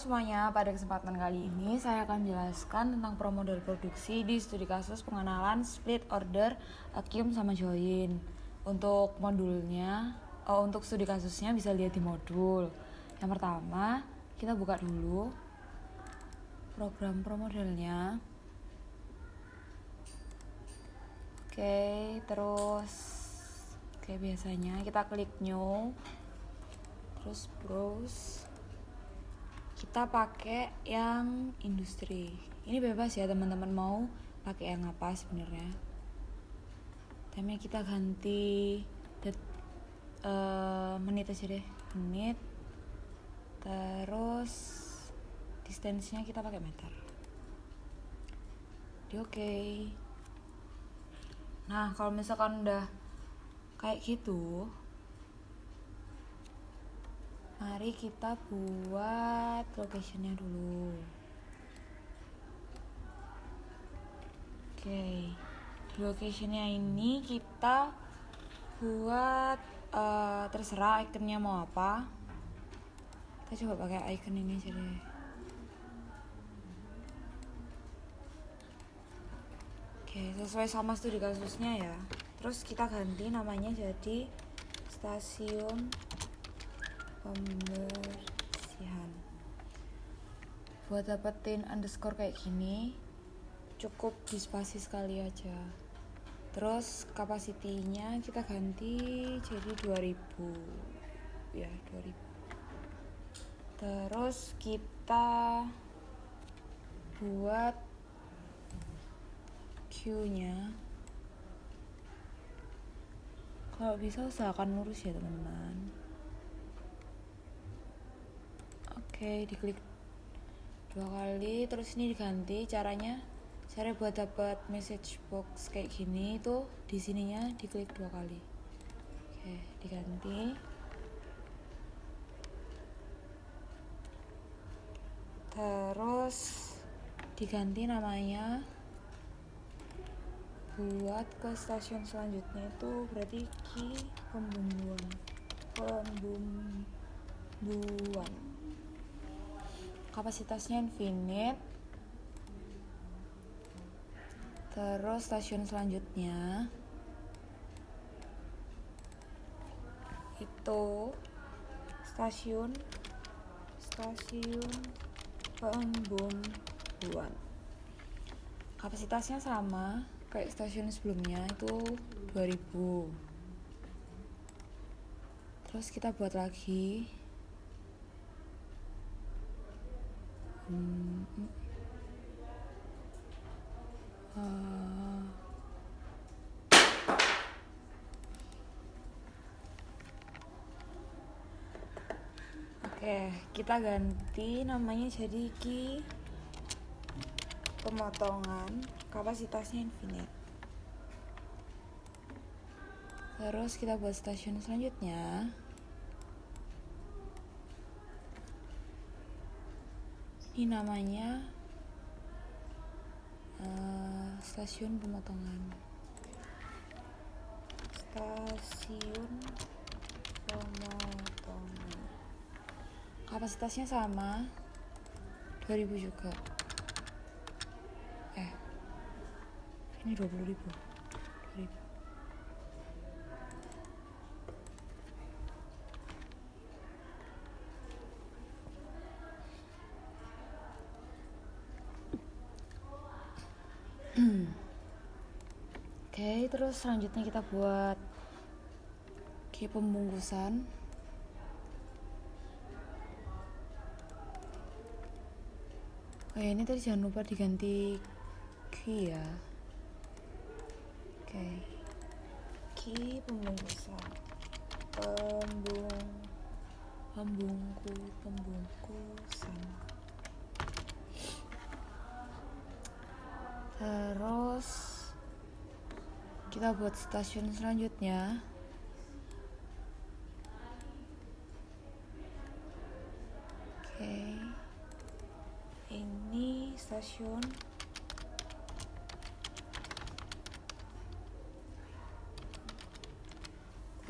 semuanya, pada kesempatan kali ini saya akan menjelaskan tentang pro model produksi di studi kasus pengenalan split order, accum sama join. Untuk modulnya, untuk studi kasusnya bisa lihat di modul. Yang pertama, kita buka dulu program pro modelnya. Oke, terus kayak biasanya kita klik new, terus browse. Kita pakai yang industri. Ini bebas ya teman-teman mau pakai yang apa sebenarnya. Temanya kita ganti menit aja deh, menit. Terus distance-nya kita pakai meter. Di oke. Nah, kalau misalkan udah kayak gitu, mari kita buat location-nya dulu. Oke, di location-nya ini kita buat terserah ikonnya mau apa. Kita coba pakai icon ini aja deh. Oke, sesuai sama studi kasusnya ya. Terus kita ganti namanya jadi stasiun pembersihan. Buat dapetin underscore kayak gini cukup di spasi sekali aja. Terus kapasitinya kita ganti jadi 2000 ya, 2000. Terus kita buat Q-nya, kalau bisa usahakan lurus ya teman-teman. Oke, diklik 2 kali, terus ini diganti caranya. Cara buat dapat message box kayak gini itu di sininya diklik 2 kali. Oke, diganti. Terus diganti namanya. Buat ke stasiun selanjutnya itu berarti key pembumbuan. Kapasitasnya infinite. Terus stasiun selanjutnya itu stasiun pembumbuan. Kapasitasnya sama kayak stasiun sebelumnya itu 2000. Terus kita buat lagi Oke, kita ganti namanya jadi key pemotongan, kapasitasnya infinite. Terus kita buat stasiun selanjutnya. Ini namanya stasiun pemotongan. Kapasitasnya sama 2000 juga. Ini 20.000. 2000. Oke, terus selanjutnya kita buat key pembungkusan. Oh ya, ini tadi jangan lupa diganti key ya. Oke, key pembungkusan. Pembungkusan. Terus kita buat stasiun selanjutnya. Oke, ini stasiun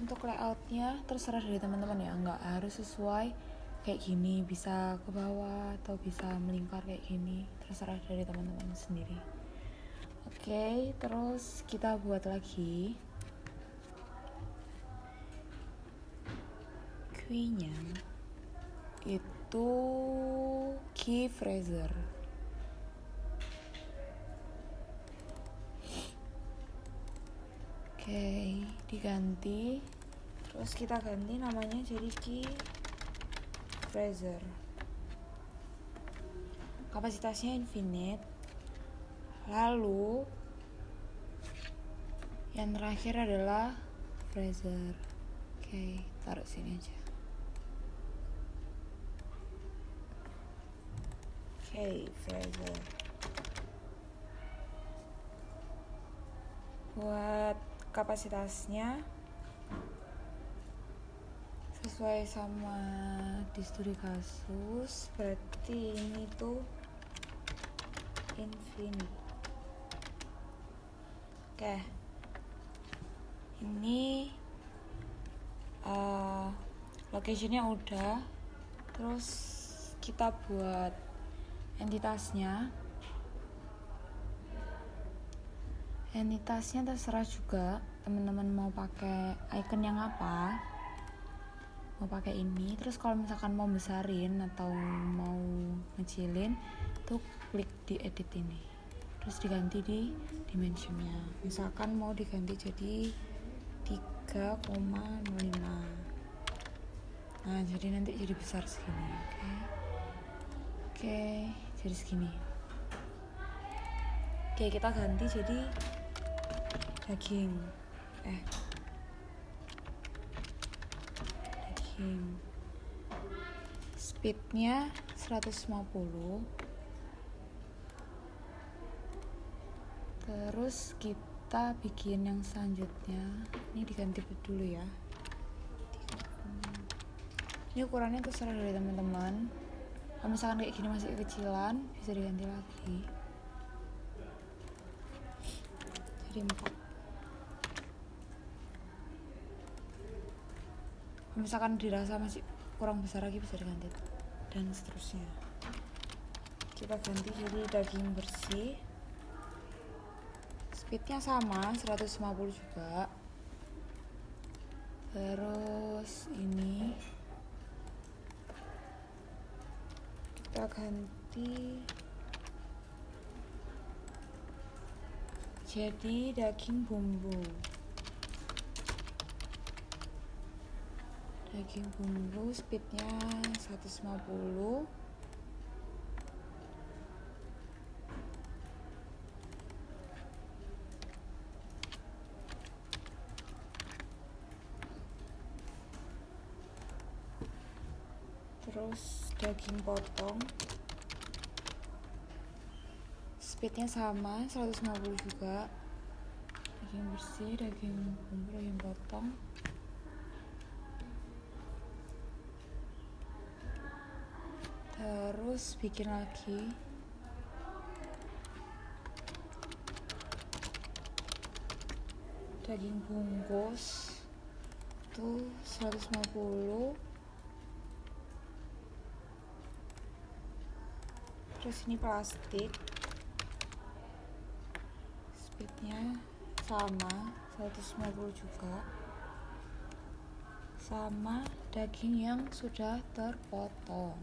untuk layoutnya terserah dari teman-teman ya, nggak harus sesuai kayak gini, bisa ke bawah atau bisa melingkar kayak gini, terserah dari teman-teman sendiri. Oke, terus kita buat lagi key-nya itu key phraser. Oke, diganti. Terus kita ganti namanya jadi key phraser. Kapasitasnya infinite. Lalu yang terakhir adalah phraser. Oke, taruh sini aja. Oke, phraser. Buat kapasitasnya sesuai sama di studi kasus, berarti ini tuh infinite. Oke, ini locationnya udah. Terus kita buat entitasnya. Entitasnya terserah juga teman-teman mau pakai icon yang apa, mau pakai ini. Terus kalau misalkan mau besarin atau mau ngecilin tuh klik di edit ini, terus diganti di dimensionnya. Misalkan mau diganti jadi 3,05. Nah, jadi nanti jadi besar segini. Oke, jadi segini. Oke, kita ganti jadi daging. Speednya 150. Terus kita bikin yang selanjutnya. Ini diganti dulu ya. Ini ukurannya terserah dari teman-teman. Kalau misalkan kayak gini masih kecilan, bisa diganti lagi. Jadi 4. Kalau misalkan dirasa masih kurang besar lagi, bisa diganti dan seterusnya. Kita ganti jadi daging bersih. Speednya sama 150 juga. Terus ini kita ganti jadi daging bumbu. Daging bumbu speednya 150. Terus daging potong speednya sama 150 juga. Daging bersih, daging bumbu, daging potong. Terus bikin lagi daging bungkus tuh 150. Terus ini plastik, speednya sama 150 juga, sama daging yang sudah terpotong.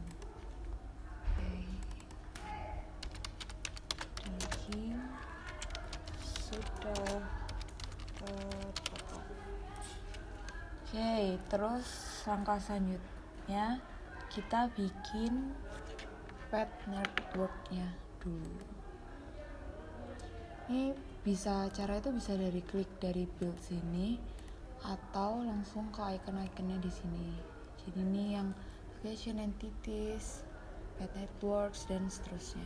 Daging sudah terpotong. Oke, terus langkah selanjutnya kita bikin pet networknya dulu. Ini cara itu bisa dari klik dari build sini atau langsung ke icon-iconnya di sini. Jadi ini yang location entities, pet networks dan seterusnya.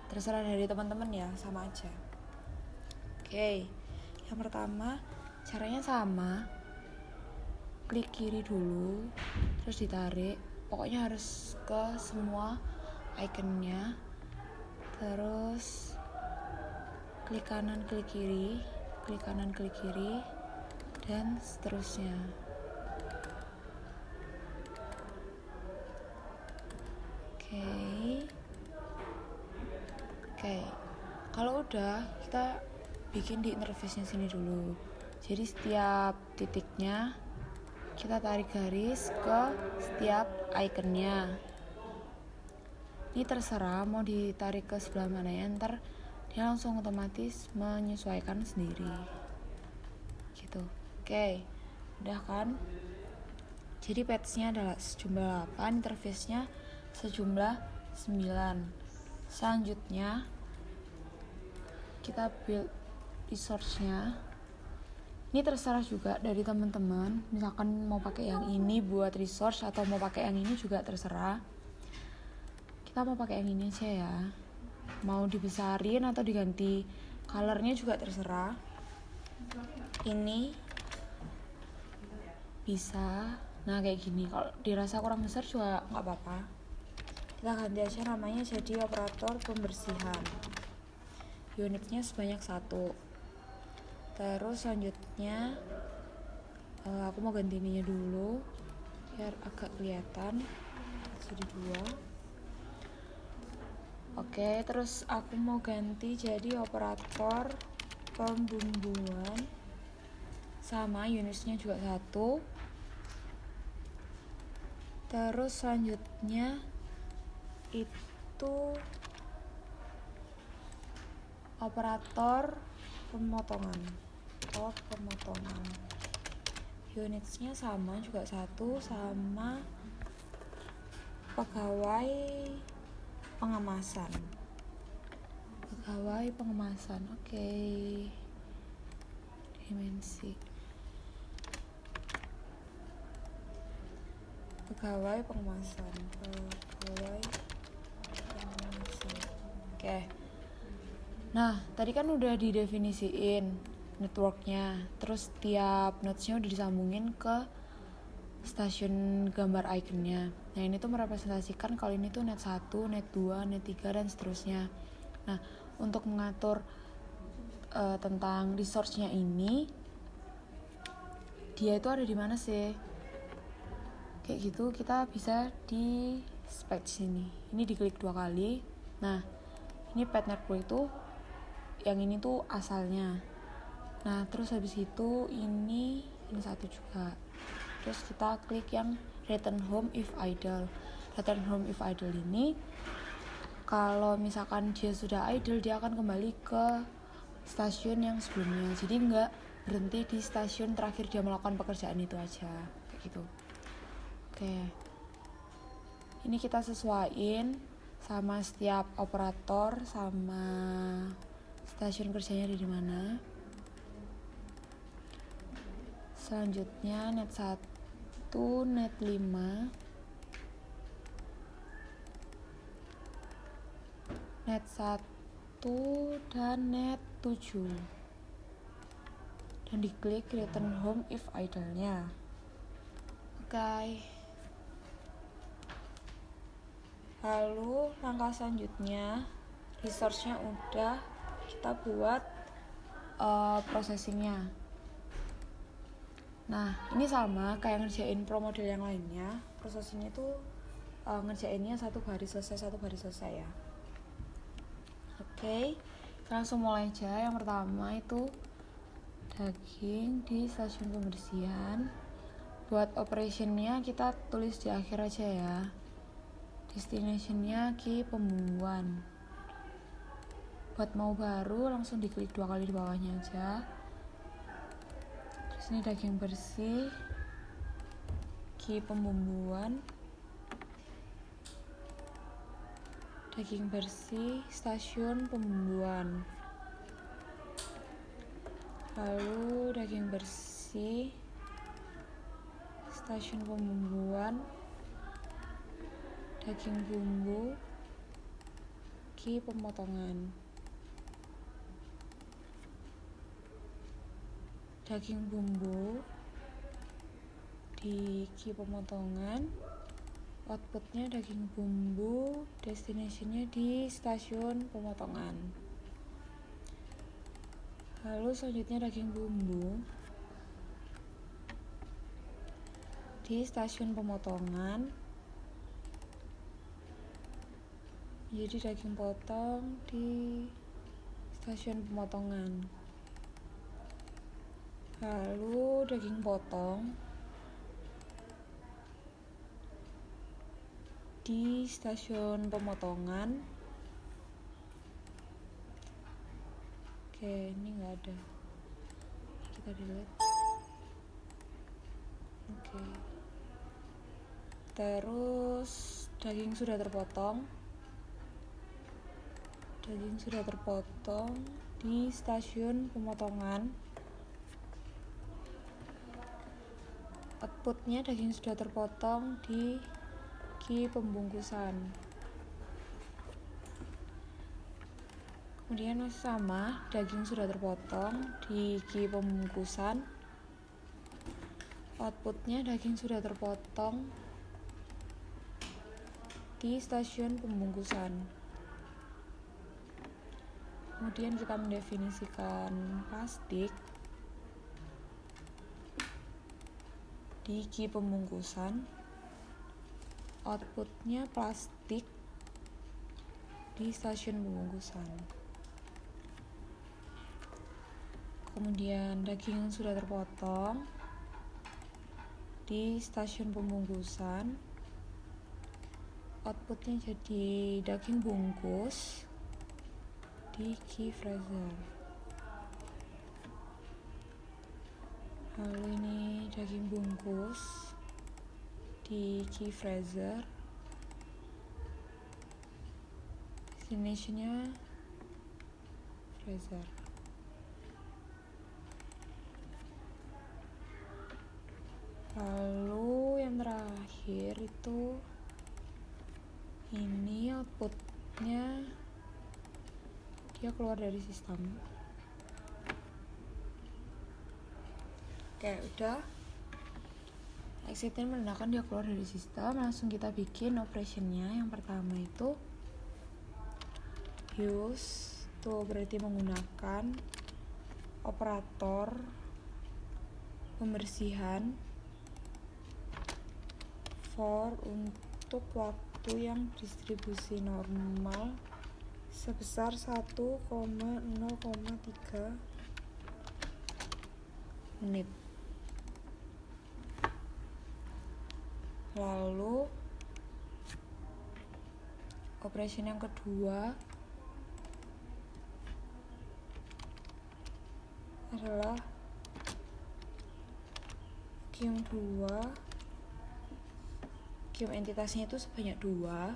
Terserah dari teman-teman ya, sama aja. Oke, yang pertama caranya sama. Klik kiri dulu, terus ditarik. Pokoknya harus ke semua iconnya. Terus klik kanan, klik kiri, klik kanan, klik kiri, dan seterusnya. Oke. Kalau udah, kita bikin di interface-nya sini dulu. Jadi setiap titiknya kita tarik garis ke setiap ikonnya. Ini terserah mau ditarik ke sebelah mana ya, ntar dia langsung otomatis menyesuaikan sendiri gitu. Oke, udah kan? Jadi paths-nya adalah sejumlah 8, interface-nya sejumlah 9. Selanjutnya kita build resource-nya. Ini terserah juga dari teman-teman, misalkan mau pakai yang ini buat resource atau mau pakai yang ini juga terserah. Kita mau pakai yang ini aja ya, mau dibesarin atau diganti colornya juga terserah. Ini bisa, nah kayak gini. Kalau dirasa kurang besar juga nggak apa-apa, kita ganti aja namanya jadi operator pembersihan. Unitnya sebanyak 1. Terus selanjutnya aku mau ganti ininya dulu biar agak kelihatan, jadi 2. Oke, terus aku mau ganti jadi operator pembumbuan, sama unitnya juga 1. Terus selanjutnya itu operator pemotongan. Unitnya sama juga 1, sama pegawai pengemasan. Oke. Dimensi pegawai pengemasan. Oke. Nah, tadi kan udah didefinisiin networknya, terus tiap nodes-nya udah disambungin ke stasiun gambar ikonnya. Nah, ini tuh merepresentasikan kalau ini tuh net 1, net 2, net 3, dan seterusnya. Nah, untuk mengatur tentang resource-nya ini, dia itu ada di mana sih? Kayak gitu, kita bisa di spec sini. Ini diklik 2 kali. Nah, ini path network itu, yang ini tuh asalnya. Nah, terus habis itu ini 1 juga. Terus kita klik yang return home if idle. Return home if idle ini, kalau misalkan dia sudah idle, dia akan kembali ke stasiun yang sebelumnya. Jadi nggak berhenti di stasiun terakhir dia melakukan pekerjaan itu aja, kayak gitu. Oke. Ini kita sesuaiin sama setiap operator, sama stasiun kerjanya ada di mana. Selanjutnya net 1, net 5, net 1, dan net 7. Dan diklik return home if idle-nya. Oke. Lalu langkah selanjutnya, resource-nya udah, kita buat processing-nya. Nah, ini sama kayak ngerjain pro model yang lainnya. Processing-nya itu ngerjainnya satu baris selesai ya. Oke, langsung mulai aja. Yang pertama itu daging di stasiun pembersihan. Buat operationnya kita tulis di akhir aja ya. Destination-nya key pembumbuan. Buat mau baru langsung diklik 2 kali di bawahnya aja. Terus ini daging bersih, key pembumbuan. Daging bersih, stasiun pembumbuan. Lalu daging bersih, stasiun pembumbuan, daging bumbu, key pemotongan. Daging bumbu di key pemotongan, outputnya daging bumbu, destination-nya di stasiun pemotongan. Lalu selanjutnya daging bumbu di stasiun pemotongan, Jadi daging potong di stasiun pemotongan. Lalu daging potong di stasiun pemotongan. Oke, ini nggak ada. Kita delete. Oke. Terus daging sudah terpotong. Daging sudah terpotong di stasiun pemotongan. Outputnya daging sudah terpotong di ki pembungkusan. Kemudian masih sama, daging sudah terpotong di ki pembungkusan. Outputnya daging sudah terpotong di stasiun pembungkusan. Kemudian kita mendefinisikan plastik di ki pembungkusan. Outputnya plastik di stasiun pembungkusan. Kemudian daging yang sudah terpotong di stasiun pembungkusan. Outputnya jadi daging bungkus di ki freezer. Lalu ini daging bungkus di ki freezer. Destination-nya freezer. Lalu yang terakhir itu ini outputnya dia keluar dari sistem. Oke, udah. Exitnya menandakan dia keluar dari sistem. Langsung kita bikin operationnya. Yang pertama itu use, itu berarti menggunakan operator pembersihan for untuk waktu yang distribusi normal sebesar 1,0,3 menit. Lalu operation yang kedua adalah Q2. Q entitasnya itu sebanyak 2.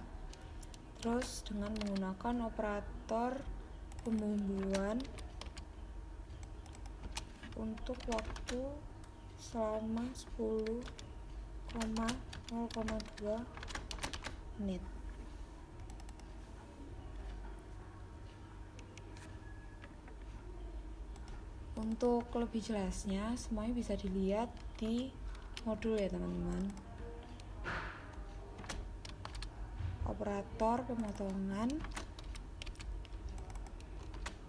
Terus dengan menggunakan operator pembumbuan untuk waktu selama 10,0,2 menit. Untuk lebih jelasnya semuanya bisa dilihat di modul ya teman-teman. Operator pemotongan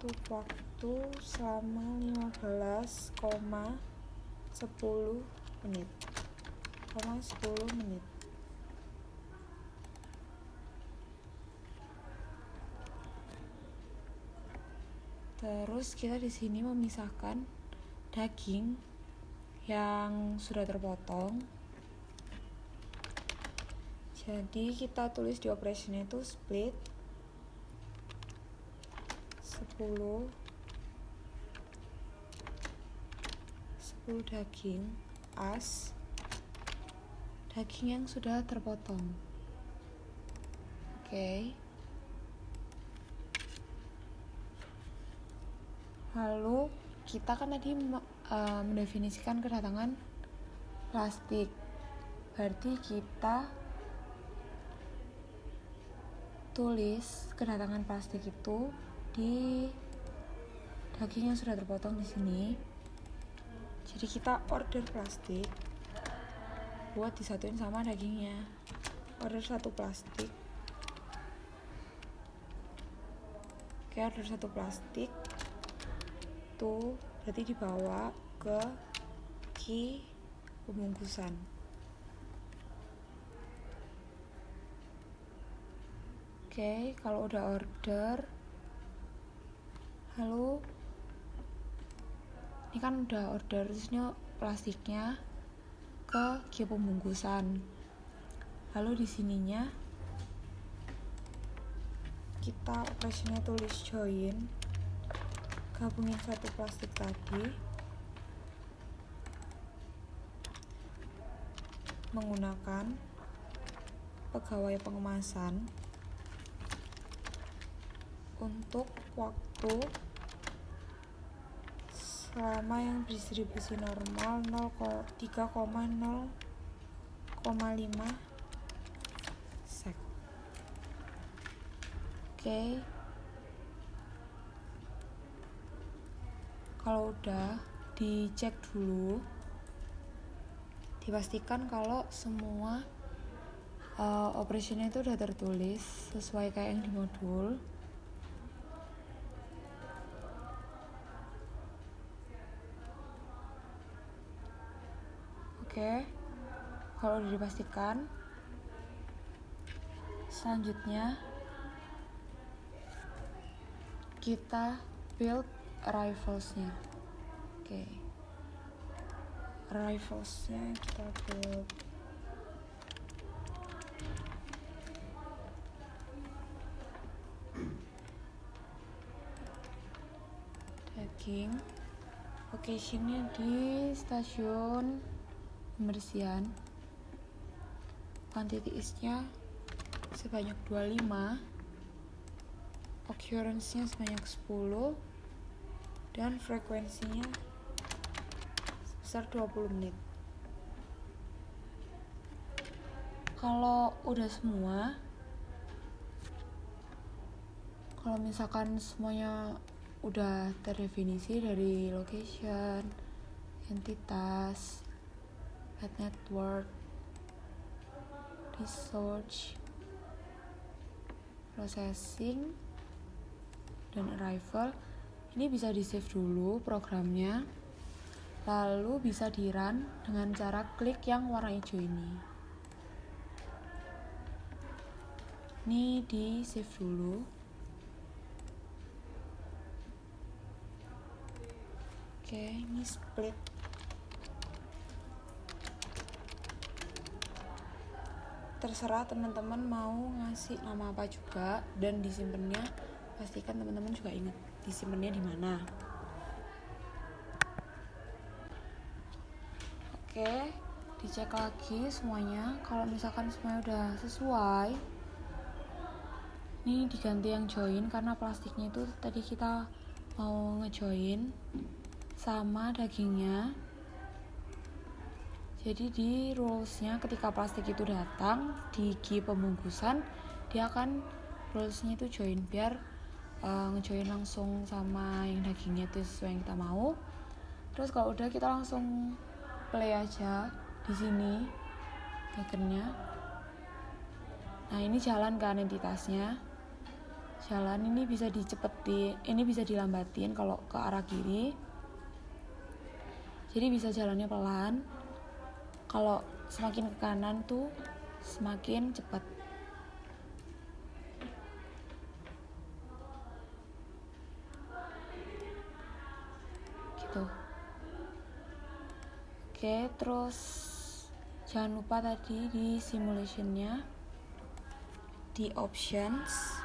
untuk waktu selama 15,10 menit. Terus kita di sini memisahkan daging yang sudah terpotong. Jadi kita tulis di operasinya itu split 10 daging as daging yang sudah terpotong. Oke. Lalu kita kan tadi mendefinisikan kedatangan plastik. Berarti kita tulis kedatangan plastik itu di daging yang sudah terpotong di sini. Jadi kita order plastik buat disatuin sama dagingnya. Order 1 plastik. Oke, order 1 plastik tuh berarti dibawa ke ki pembungkusan. Oke, kalau udah order, lalu ini kan udah order, terus ini plastiknya ke Q pembungkusan. Lalu di sininya kita operasinya tulis join, gabungin satu plastik tadi menggunakan pegawai pengemasan untuk waktu selama yang distribusi normal 3,0,5 sek. Oke. Kalau udah dicek dulu, dipastikan kalau semua operationnya itu udah tertulis sesuai kayak yang di modul. Oke, kalau udah dipastikan, selanjutnya kita build arrivals-nya. Oke, arrivals-nya kita build. Daging, location-nya di stasiun pembersihan, quantity is-nya sebanyak 25, occurrence-nya sebanyak 10, dan frekuensinya sebesar 20 menit. Kalau udah semua, kalau misalkan semuanya udah terdefinisi dari location, entitas, network, research, processing, dan arrival, ini bisa di save dulu programnya, lalu bisa di run dengan cara klik yang warna hijau ini. Ini di save dulu. Oke, ini split. Terserah teman-teman mau ngasih nama apa juga, dan disimpannya pastikan teman-teman juga ingat disimpannya di mana. Oke, dicek lagi semuanya. Kalau misalkan semuanya udah sesuai, ini diganti yang join karena plastiknya itu tadi kita mau ngejoin sama dagingnya. Jadi di rules-nya ketika plastik itu datang di Q pembungkusan, dia akan rules-nya itu join biar ngejoin langsung sama yang dagingnya itu sesuai yang kita mau. Terus kalau udah kita langsung play aja di sini backendnya. Nah ini jalan kan entitasnya. Jalan ini bisa dicepetin, ini bisa dilambatin kalau ke arah kiri. Jadi bisa jalannya pelan. Kalau semakin ke kanan tuh semakin cepat. Gitu. Oke, terus jangan lupa tadi di simulation-nya, di options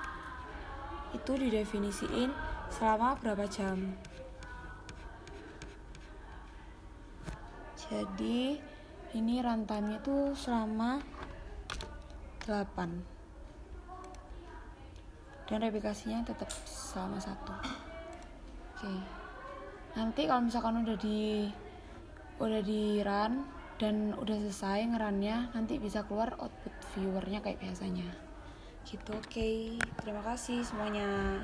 itu didefinisiin selama berapa jam. Jadi ini runtime-nya tuh selama 8. Dan replikasinya tetap selama 1. Oke. Nanti kalau misalkan udah di run dan udah selesai ngerunnya, nanti bisa keluar output viewernya kayak biasanya. Gitu. Oke. Terima kasih semuanya.